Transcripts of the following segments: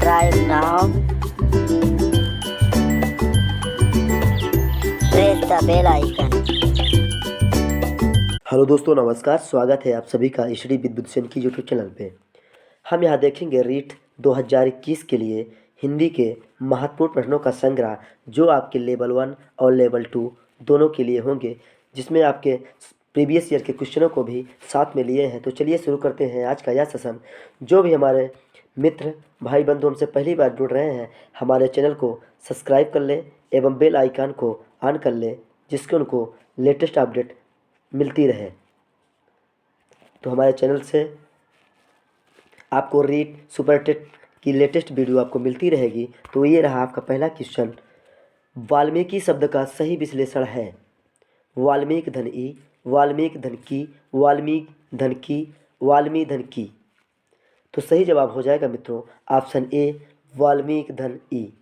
subscribe now. Press the bell icon. Hello दोस्तों, नमस्कार। स्वागत है आप सभी का श्री विद्युत की यूट्यूब चैनल पे। हम यहाँ देखेंगे रीट 2021 के लिए हिंदी के महत्वपूर्ण प्रश्नों का संग्रह, जो आपके लेवल 1 और लेवल 2 दोनों के लिए होंगे, जिसमें आपके प्रीवियस ईयर के क्वेश्चनों को भी साथ में लिए हैं। तो चलिए शुरू करते हैं आज का यह सेशन। जो भी हमारे मित्र भाई बंधु हमसे पहली बार जुड़ रहे हैं, हमारे चैनल को सब्सक्राइब कर लें एवं बेल आइकन को ऑन कर लें, जिससे उनको लेटेस्ट अपडेट मिलती रहे। तो हमारे चैनल से आपको रीट सुपर टेट की लेटेस्ट वीडियो आपको मिलती रहेगी। तो ये रहा आपका पहला क्वेश्चन। वाल्मीकि शब्द का सही विश्लेषण है। वाल्मीकि धन ई, वाल्मीकि धन की, वाल्मीकि धन की, वाल्मीकि धन की। तो सही जवाब हो जाएगा मित्रों ऑप्शन ए, वाल्मीकि धन ई।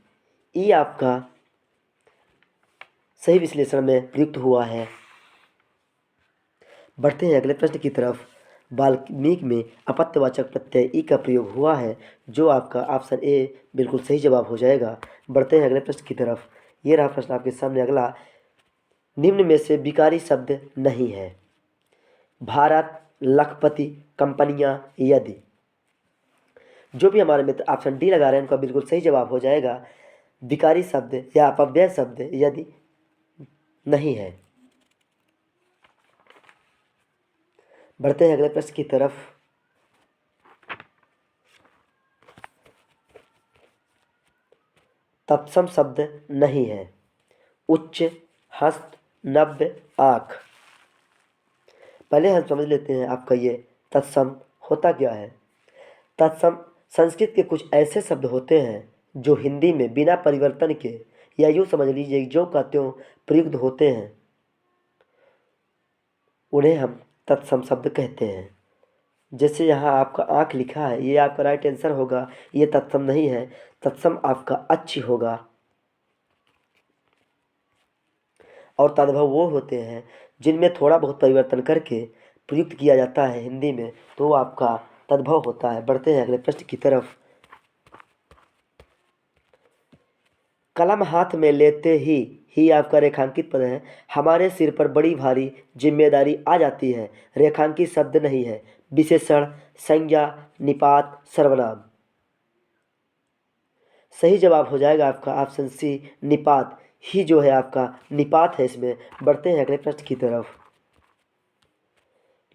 ई आपका सही विश्लेषण में प्रयुक्त हुआ है। बढ़ते हैं अगले प्रश्न की तरफ। वाल्मीकि में अपत्यवाचक प्रत्यय ई का प्रयोग हुआ है, जो आपका ऑप्शन ए बिल्कुल सही जवाब हो जाएगा। बढ़ते हैं अगले प्रश्न की तरफ। ये रहा प्रश्न आपके सामने अगला। निम्न में से विकारी शब्द नहीं है। भारत, लखपति, कंपनियां, यदि। जो भी हमारे मित्र ऑप्शन डी लगा रहे हैं, उनका बिल्कुल सही जवाब हो जाएगा। विकारी शब्द या अपव्यय शब्द यदि नहीं है। बढ़ते हैं अगले प्रश्न की तरफ। तत्सम शब्द नहीं है। उच्च, हस्त, नव्य, आँख। पहले हम समझ लेते हैं आपका ये तत्सम होता क्या है। तत्सम संस्कृत के कुछ ऐसे शब्द होते हैं जो हिंदी में बिना परिवर्तन के, या यूँ समझ लीजिए जो का त्यों प्रयुक्त होते हैं, उन्हें हम तत्सम शब्द कहते हैं। जैसे यहाँ आपका आँख लिखा है, ये आपका राइट आंसर होगा, ये तत्सम नहीं है। तत्सम आपका अच्छी होगा। और तद्भव वो होते हैं जिनमें थोड़ा बहुत परिवर्तन करके प्रयुक्त किया जाता है हिंदी में, तो वो आपका तद्भव होता है। बढ़ते हैं अगले प्रश्न की तरफ। कलम हाथ में लेते ही आपका रेखांकित पद है। हमारे सिर पर बड़ी भारी जिम्मेदारी आ जाती है। रेखांकित शब्द नहीं है। विशेषण, संज्ञा, निपात, सर्वनाम। सही जवाब हो जाएगा आपका ऑप्शन सी, निपात। ही जो है आपका निपात है इसमें। बढ़ते हैं अगले प्रश्न की तरफ।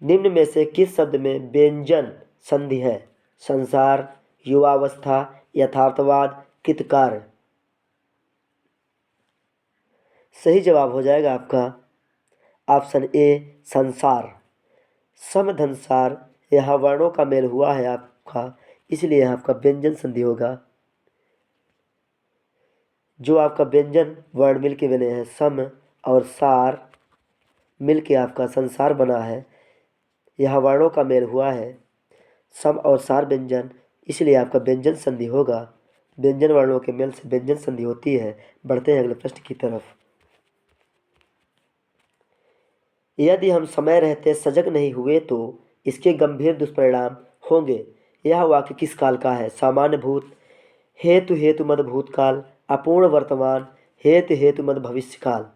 निम्न में से किस शब्द में व्यंजन संधि है। संसार, युवावस्था, यथार्थवाद, कृतकार्य। सही जवाब हो जाएगा आपका ऑप्शन ए, संसार। समधनसार, यहाँ वर्णों का मेल हुआ है आपका, इसलिए यहाँ आपका व्यंजन संधि होगा। जो आपका व्यंजन वर्ण मिल के बने हैं, सम और सार मिल के आपका संसार बना है। यहाँ वर्णों का मेल हुआ है, सम और सार व्यंजन, इसलिए आपका व्यंजन संधि होगा। व्यंजन वर्णों के मेल से व्यंजन संधि होती है। बढ़ते हैं अगले प्रश्न की तरफ। यदि हम समय रहते सजग नहीं हुए तो इसके गंभीर दुष्परिणाम होंगे। यह वाक्य किस काल का है। सामान्य भूत, हेतु हेतु मद भूतकाल, अपूर्ण वर्तमान, हेतु हेतु मद भविष्यकाल।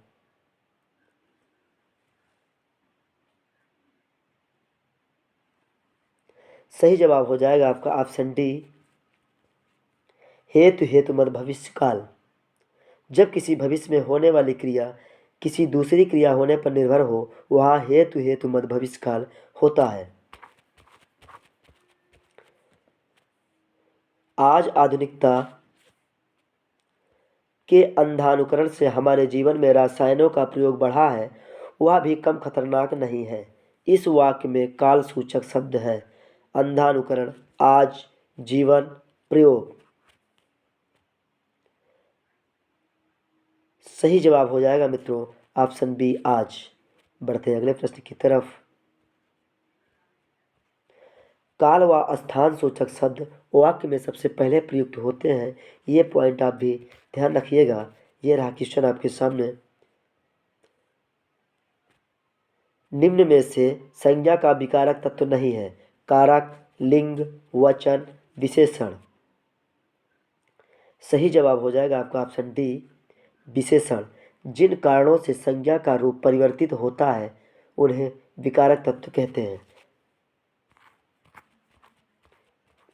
सही जवाब हो जाएगा आपका ऑप्शन डी, हेतु हेतु मद भविष्यकाल। जब किसी भविष्य में होने वाली क्रिया किसी दूसरी क्रिया होने पर निर्भर हो, वहाँ हेतु हेतु मद भविष्यकाल होता है। आज आधुनिकता के अंधानुकरण से हमारे जीवन में रसायनों का प्रयोग बढ़ा है, वह भी कम खतरनाक नहीं है। इस वाक्य में काल सूचक शब्द है अंधानुकरण, आज, जीवन, प्रयोग। सही जवाब हो जाएगा मित्रों ऑप्शन बी, आज। बढ़ते हैं अगले प्रश्न की तरफ। काल व स्थान सूचक शब्द वाक्य में सबसे पहले प्रयुक्त होते हैं। ये पॉइंट आप भी ध्यान रखिएगा। ये रहा क्वेश्चन आपके सामने। निम्न में से संज्ञा का विकारक तत्व नहीं है। कारक, लिंग, वचन, विशेषण। सही जवाब हो जाएगा आपका ऑप्शन डी विशेषण। जिन कारणों से संज्ञा का रूप परिवर्तित होता है उन्हें विकारक तत्व कहते हैं।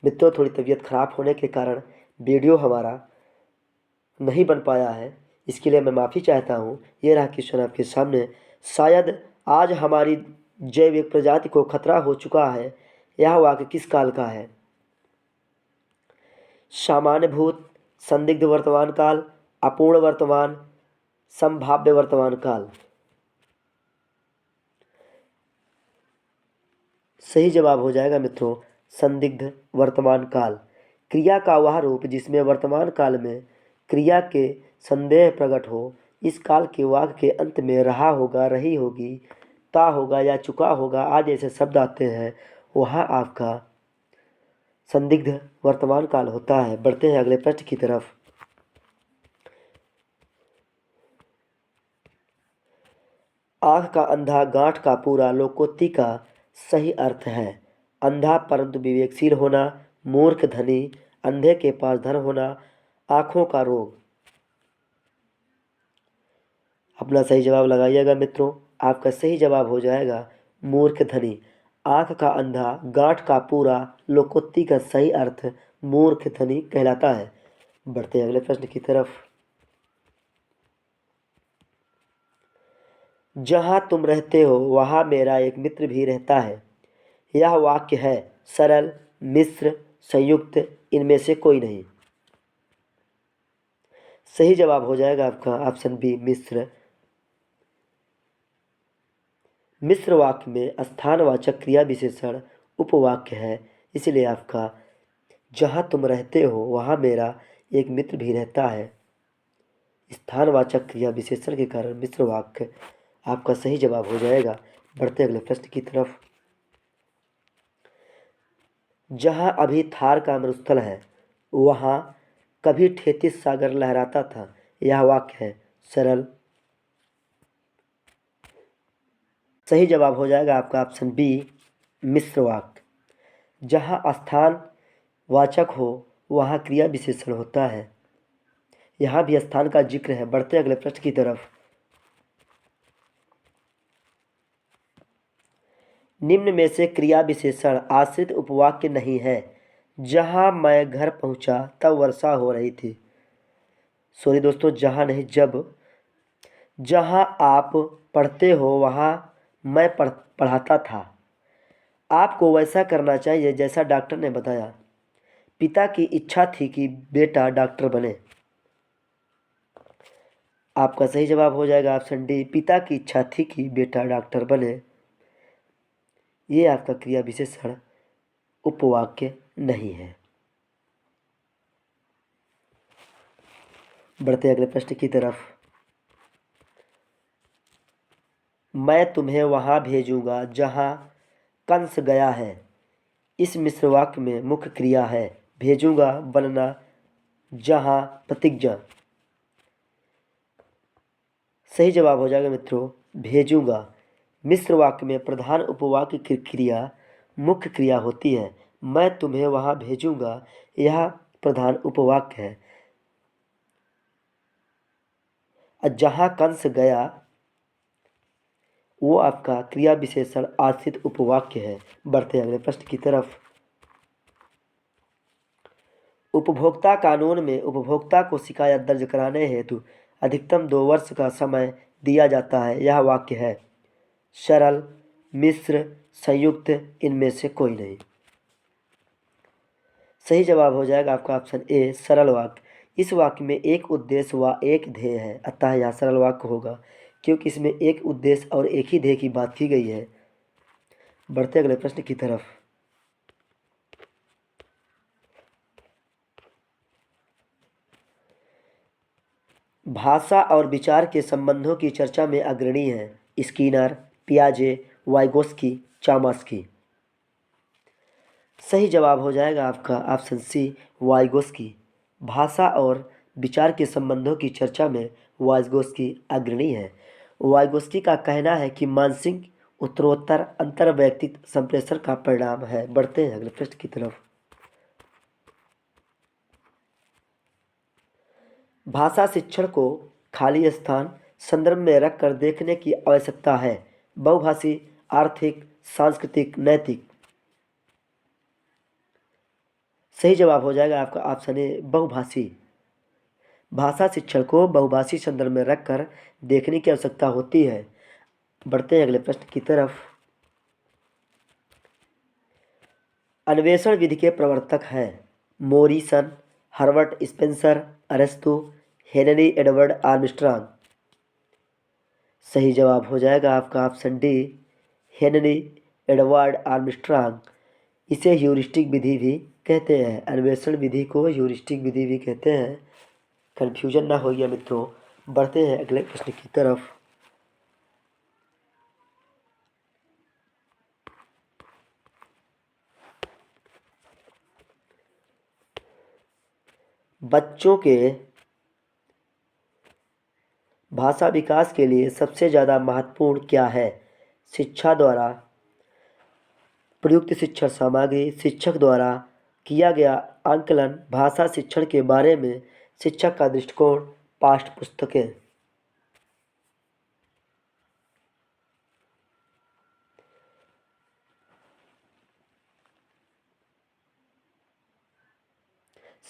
मित्रों, थोड़ी तबीयत खराब होने के कारण वीडियो हमारा नहीं बन पाया है, इसके लिए मैं माफ़ी चाहता हूँ। ये रहा क्वेश्चन आपके सामने। शायद आज हमारी जैविक प्रजाति को खतरा हो चुका है, यह वाक्य किस काल का है? सामान्य भूत, संदिग्ध वर्तमान काल, अपूर्ण वर्तमान, संभाव्य वर्तमान काल। सही जवाब हो जाएगा मित्रों संदिग्ध वर्तमान काल। क्रिया का वह रूप जिसमें वर्तमान काल में क्रिया के संदेह प्रकट हो, इस काल के वाक्य के अंत में रहा होगा, रही होगी, ता होगा या चुका होगा आदि ऐसे शब्द आते हैं, वह आपका संदिग्ध वर्तमान काल होता है। बढ़ते हैं अगले प्रश्न की तरफ। आँख का अंधा, गांठ का पूरा लोकोक्ति का सही अर्थ है। अंधा परंतु विवेकशील होना, मूर्ख धनी, अंधे के पास धन होना, आँखों का रोग। अपना सही जवाब लगाइएगा मित्रों। आपका सही जवाब हो जाएगा मूर्ख धनी। आँख का अंधा, गांठ का पूरा लोकोक्ति का सही अर्थ मूर्ख धनी कहलाता है। बढ़ते हैं अगले प्रश्न की तरफ। जहाँ तुम रहते हो वहाँ मेरा एक मित्र भी रहता है। यह वाक्य है सरल, मिश्र, संयुक्त, इनमें से कोई नहीं। सही जवाब हो जाएगा आपका ऑप्शन बी मिश्र। मिश्र वाक्य में स्थानवाचक क्रिया विशेषण उपवाक्य है, इसलिए आपका जहाँ तुम रहते हो वहाँ मेरा एक मित्र भी रहता है स्थानवाचक क्रिया विशेषण के कारण मिश्र वाक्य आपका सही जवाब हो जाएगा। बढ़ते अगले प्रश्न की तरफ। जहाँ अभी थार का मरुस्थल है वहाँ कभी ठेतिस सागर लहराता था। यह वाक्य है सरल। सही जवाब हो जाएगा आपका ऑप्शन बी मिश्र वाक्य। जहाँ स्थान वाचक हो वहाँ क्रिया विशेषण होता है, यहाँ भी स्थान का जिक्र है। बढ़ते अगले प्रश्न की तरफ। निम्न में से क्रिया विशेषण आश्रित उपवाक्य नहीं है। जहाँ मैं घर पहुँचा तब वर्षा हो रही थी। सॉरी दोस्तों, जहाँ नहीं जब। जहाँ आप पढ़ते हो वहाँ मैं पढ़ाता था। आपको वैसा करना चाहिए जैसा डॉक्टर ने बताया। पिता की इच्छा थी कि बेटा डॉक्टर बने। आपका सही जवाब हो जाएगा ऑप्शन डी पिता की इच्छा थी कि बेटा डॉक्टर बने। ये आपका क्रिया विशेषण उपवाक्य नहीं है। बढ़ते अगले प्रश्न की तरफ। मैं तुम्हें वहाँ भेजूंगा जहाँ कंस गया है। इस मिश्र वाक्य में मुख्य क्रिया है भेजूंगा, बनना, जहाँ, प्रतिज्ञा। सही जवाब हो जाएगा मित्रों भेजूंगा। मिश्र वाक्य में प्रधान उपवाक्य की क्रिया मुख्य क्रिया होती है। मैं तुम्हें वहाँ भेजूंगा यह प्रधान उपवाक्य है। जहाँ कंस गया वो आपका क्रिया विशेषण आश्रित उपवाक्य है। बढ़ते अगले प्रश्न की तरफ। उपभोक्ता कानून में उपभोक्ता को शिकायत दर्ज कराने हेतु अधिकतम 2 वर्ष का समय दिया जाता है। यह वाक्य है सरल, मिश्र, संयुक्त, इनमें से कोई नहीं। सही जवाब हो जाएगा आपका ऑप्शन ए सरल वाक्य। इस वाक्य में एक उद्देश्य व एक ध्येय है, अतः यह सरल वाक्य होगा क्योंकि इसमें एक उद्देश्य और एक ही ध्येय की बात की गई है। बढ़ते अगले प्रश्न की तरफ। भाषा और विचार के संबंधों की चर्चा में अग्रणी हैं स्किनर, पियाजे, वाइगोस्की, चामास्की। सही जवाब हो जाएगा आपका ऑप्शन सी वाइगोस्की। भाषा और विचार के संबंधों की चर्चा में वाइगोस्की अग्रणी है। वाइगोस्की का कहना है कि मानसिक उत्तरोत्तर अंतर्वैयक्तिक संप्रेषण का परिणाम है। बढ़ते हैं अगले प्रश्न की तरफ। भाषा शिक्षण को खाली स्थान संदर्भ में रखकर देखने की आवश्यकता है। बहुभाषी, आर्थिक, सांस्कृतिक, नैतिक। सही जवाब हो जाएगा आपका ऑप्शन ए बहुभाषी। भाषा शिक्षण को बहुभाषी संदर्भ में रखकर देखने की आवश्यकता होती है। बढ़ते हैं अगले प्रश्न की तरफ। अन्वेषण विधि के प्रवर्तक हैं मोरिसन, हर्बर्ट स्पेंसर, अरस्तु, हेनरी एडवर्ड आर्मस्ट्रांग। सही जवाब हो जाएगा आपका option D Henry Edward Armstrong. इसे ह्यूरिस्टिक विधि भी कहते हैं। अन्वेषण विधि को ह्यूरिस्टिक विधि भी कहते हैं। कन्फ्यूजन ना हो गया मित्रों। बढ़ते हैं अगले प्रश्न की तरफ। बच्चों के भाषा विकास के लिए सबसे ज़्यादा महत्वपूर्ण क्या है? शिक्षा द्वारा प्रयुक्त शिक्षण सामग्री, शिक्षक द्वारा किया गया आकलन, भाषा शिक्षण के बारे में शिक्षक का दृष्टिकोण, पाठ्य पुस्तकें।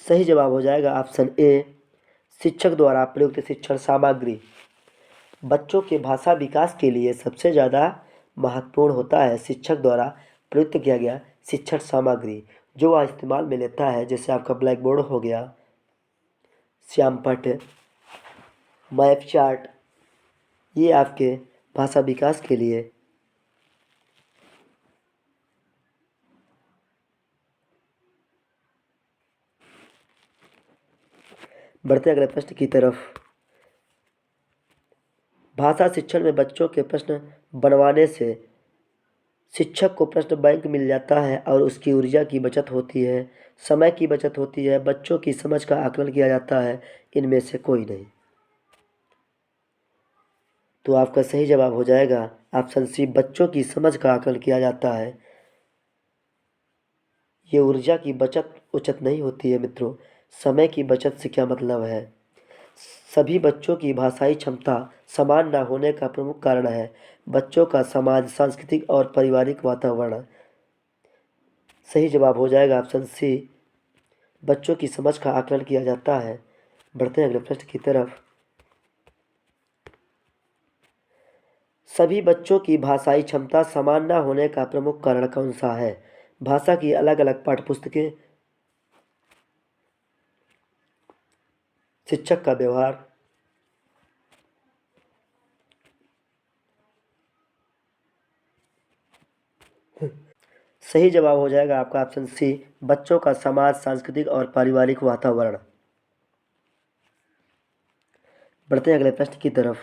सही जवाब हो जाएगा ऑप्शन ए शिक्षक द्वारा प्रयुक्त शिक्षण सामग्री। बच्चों के भाषा विकास के लिए सबसे ज़्यादा महत्वपूर्ण होता है शिक्षक द्वारा प्रयुक्त किया गया शिक्षण सामग्री, जो वह इस्तेमाल में लेता है। जैसे आपका ब्लैक बोर्ड हो गया, श्यामपट्ट, मैप चार्ट, ये आपके भाषा विकास के लिए। बढ़ते अगले प्रश्न की तरफ। भाषा शिक्षण में बच्चों के प्रश्न बनवाने से शिक्षक को प्रश्न बैंक मिल जाता है और उसकी ऊर्जा की बचत होती है, समय की बचत होती है, बच्चों की समझ का आकलन किया जाता है। इनमें से कोई नहीं। तो आपका सही जवाब हो जाएगा ऑप्शन सी बच्चों की समझ का आकलन किया जाता है। ये ऊर्जा की बचत उचित नहीं होती है मित्रों। समय की बचत से क्या मतलब है? सभी बच्चों की भाषाई क्षमता समान न होने का प्रमुख कारण है बच्चों का समाज, सांस्कृतिक और पारिवारिक वातावरण। सही जवाब हो जाएगा ऑप्शन सी बच्चों की समझ का आकलन किया जाता है। बढ़ते हैं अगले प्रश्न की तरफ। सभी बच्चों की भाषाई क्षमता समान न होने का प्रमुख कारण कौन सा है? भाषा की अलग अलग पाठ्यपुस्तकें, शिक्षक का व्यवहार, सही जवाब हो जाएगा आपका ऑप्शन सी बच्चों का समाज, सांस्कृतिक और पारिवारिक वातावरण। बढ़ते हैं अगले प्रश्न की तरफ।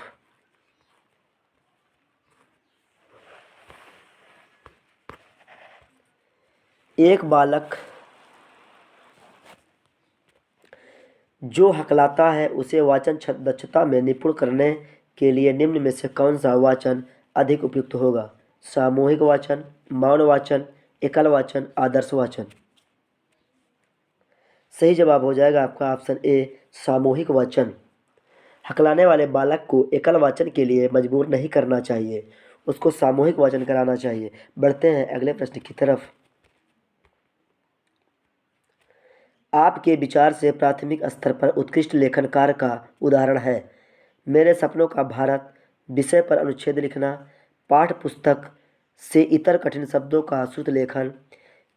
एक बालक जो हकलाता है उसे वाचन दक्षता में निपुण करने के लिए निम्न में से कौन सा वाचन अधिक उपयुक्त होगा? सामूहिक वाचन, मौन वाचन, एकल वाचन, आदर्श वाचन। सही जवाब हो जाएगा आपका ऑप्शन ए सामूहिक वाचन। हकलाने वाले बालक को एकल वाचन के लिए मजबूर नहीं करना चाहिए, उसको सामूहिक वाचन कराना चाहिए। बढ़ते हैं अगले प्रश्न की तरफ। आपके विचार से प्राथमिक स्तर पर उत्कृष्ट लेखनकार का उदाहरण है? मेरे सपनों का भारत विषय पर अनुच्छेद लिखना, पाठ्य पुस्तक से इतर कठिन शब्दों का श्रुत लेखन,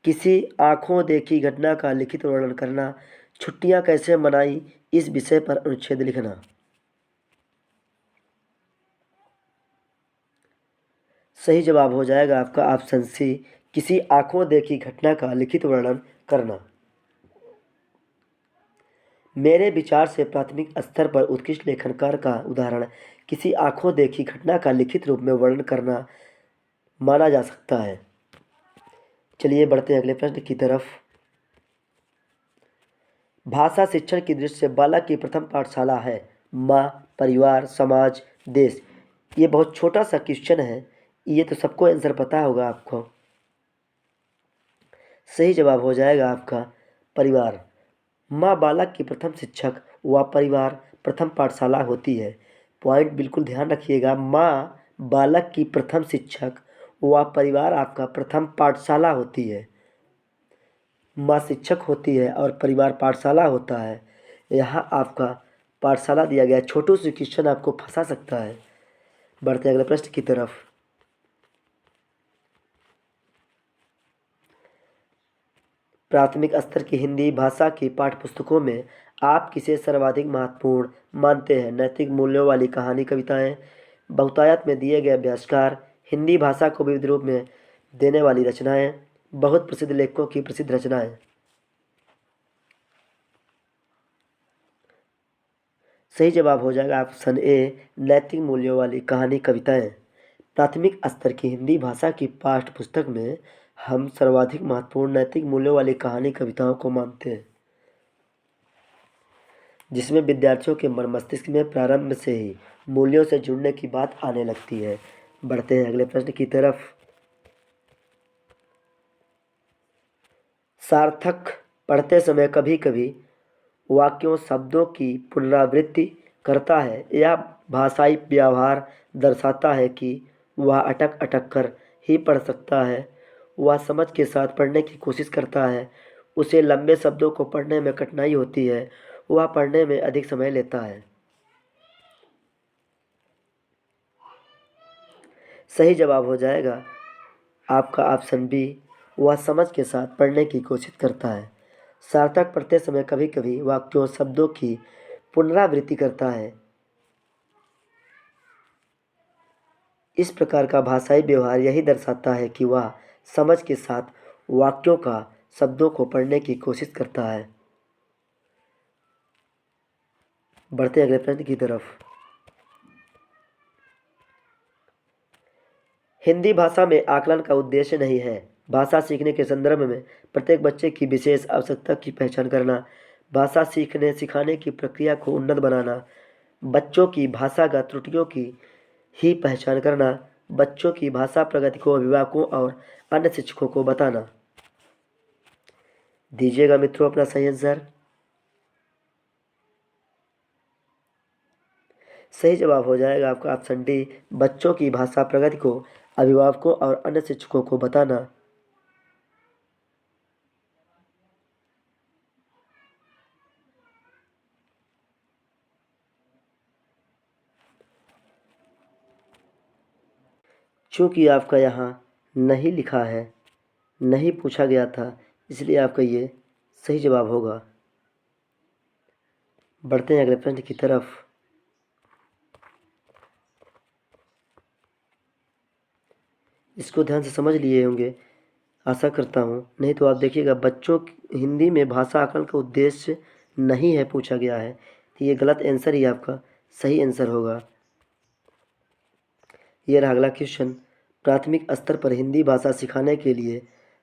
किसी आंखों देखी घटना का लिखित वर्णन करना, छुट्टियां कैसे मनाई इस विषय पर अनुच्छेद लिखना। सही जवाब हो जाएगा आपका ऑप्शन सी किसी आंखों देखी घटना का लिखित वर्णन करना। मेरे विचार से प्राथमिक स्तर पर उत्कृष्ट लेखनकार का उदाहरण किसी आंखों देखी घटना का लिखित रूप में वर्णन करना माना जा सकता है। चलिए बढ़ते हैं अगले प्रश्न की तरफ। भाषा शिक्षण की दृष्टि से बालक की प्रथम पाठशाला है? माँ, परिवार, समाज, देश। ये बहुत छोटा सा क्वेश्चन है, ये तो सबको आंसर पता होगा आपको। सही जवाब हो जाएगा आपका परिवार। माँ बालक की प्रथम शिक्षक व परिवार प्रथम पाठशाला होती है। पॉइंट बिल्कुल ध्यान रखिएगा। माँ बालक की प्रथम शिक्षक व परिवार आपका प्रथम पाठशाला होती है। माँ शिक्षक होती है और परिवार पाठशाला होता है। यहाँ आपका पाठशाला दिया गया है। छोटू से क्वेश्चन आपको फंसा सकता है। बढ़ते अगले प्रश्न की तरफ। प्राथमिक स्तर की हिंदी भाषा की पाठ्यपुस्तकों में आप किसे सर्वाधिक महत्वपूर्ण मानते हैं? नैतिक मूल्यों वाली कहानी कविताएं, बहुतायत में दिए गए अभ्यासकार, हिंदी भाषा को विविध रूप में देने वाली रचनाएं, बहुत प्रसिद्ध लेखकों की प्रसिद्ध रचनाएं। सही जवाब हो जाएगा ऑप्शन ए, नैतिक मूल्यों वाली कहानी कविताएं। प्राथमिक स्तर की हिंदी भाषा की पाठ्य पुस्तक में हम सर्वाधिक महत्वपूर्ण नैतिक मूल्यों वाली कहानी कविताओं को मानते हैं, जिसमें विद्यार्थियों के मन मस्तिष्क में प्रारंभ से ही मूल्यों से जुड़ने की बात आने लगती है। बढ़ते हैं अगले प्रश्न की तरफ। सार्थक पढ़ते समय कभी कभी वाक्यों शब्दों की पुनरावृत्ति करता है। यह भाषाई व्यवहार दर्शाता है कि वह अटक अटक कर ही पढ़ सकता है। वह समझ के साथ पढ़ने की कोशिश करता है। उसे लंबे शब्दों को पढ़ने में कठिनाई होती है। वह पढ़ने में अधिक समय लेता है। सही जवाब हो जाएगा आपका ऑप्शन बी, वह समझ के साथ पढ़ने की कोशिश करता है। सार्थक पढ़ते समय कभी कभी वाक्यों शब्दों की पुनरावृत्ति करता है। इस प्रकार का भाषाई व्यवहार यही दर्शाता है कि वह समझ के साथ वाक्यों का शब्दों को पढ़ने की कोशिश करता है। बढ़ते अगले प्रश्न की तरफ। हिंदी भाषा में आकलन का उद्देश्य नहीं है। भाषा सीखने के संदर्भ में प्रत्येक बच्चे की विशेष आवश्यकता की पहचान करना, भाषा सीखने सिखाने की प्रक्रिया को उन्नत बनाना, बच्चों की भाषागत त्रुटियों की ही पहचान करना, बच्चों की भाषा प्रगति को अभिभावकों और अन्य शिक्षकों को बताना। दीजिएगा मित्रों अपना सही आंसर। सही जवाब हो जाएगा आपका ऑप्शन डी, बच्चों की भाषा प्रगति को अभिभावकों और अन्य शिक्षकों को बताना। चूंकि आपका यहाँ नहीं लिखा है, नहीं पूछा गया था, इसलिए आपका ये सही जवाब होगा। बढ़ते हैं अगले प्रश्न की तरफ। इसको ध्यान से समझ लिए होंगे, आशा करता हूँ। नहीं तो आप देखिएगा बच्चों हिंदी में भाषा आकलन का उद्देश्य नहीं है पूछा गया है, तो ये गलत आंसर ही आपका सही आंसर होगा। ये रहा अगला क्वेश्चन। प्राथमिक स्तर पर हिंदी भाषा सिखाने के लिए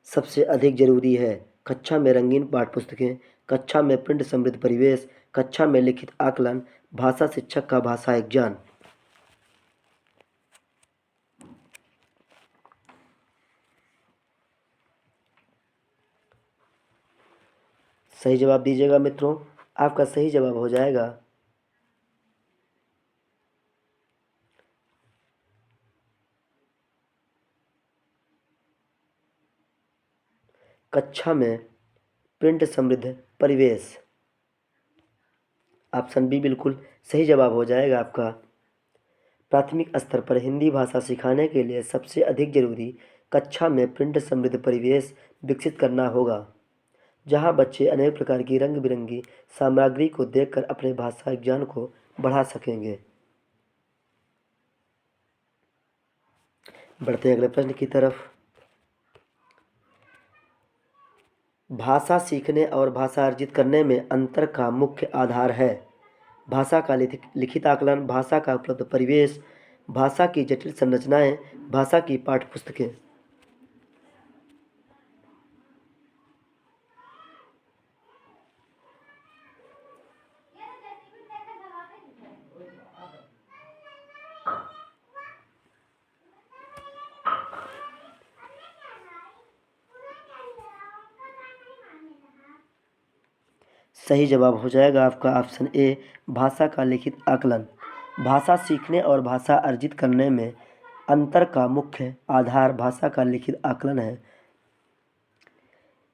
सबसे अधिक जरूरी है। कक्षा में रंगीन पाठ्यपुस्तकें, कक्षा में प्रिंट समृद्ध परिवेश, कक्षा में लिखित आकलन, भाषा शिक्षक का भाषाई ज्ञान। सही जवाब दीजिएगा मित्रों। आपका सही जवाब हो जाएगा कक्षा में प्रिंट समृद्ध परिवेश। ऑप्शन बी बिल्कुल सही जवाब हो जाएगा आपका। प्राथमिक स्तर पर हिंदी भाषा सिखाने के लिए सबसे अधिक जरूरी कक्षा में प्रिंट समृद्ध परिवेश विकसित करना होगा, जहां बच्चे अनेक प्रकार की रंग बिरंगी सामग्री को देखकर अपने भाषा ज्ञान को बढ़ा सकेंगे। बढ़ते हैं अगले प्रश्न की तरफ। भाषा सीखने और भाषा अर्जित करने में अंतर का मुख्य आधार है। भाषा का लिखित आकलन, भाषा का उपलब्ध परिवेश, भाषा की जटिल संरचनाएं, भाषा की पाठ्यपुस्तकें। सही जवाब हो जाएगा आपका ऑप्शन ए, भाषा का लिखित आकलन। भाषा सीखने और भाषा अर्जित करने में अंतर का मुख्य आधार भाषा का लिखित आकलन है।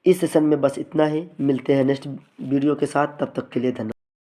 इस सेशन में बस इतना ही, मिलते हैं नेक्स्ट वीडियो के साथ, तब तक के लिए धन्यवाद।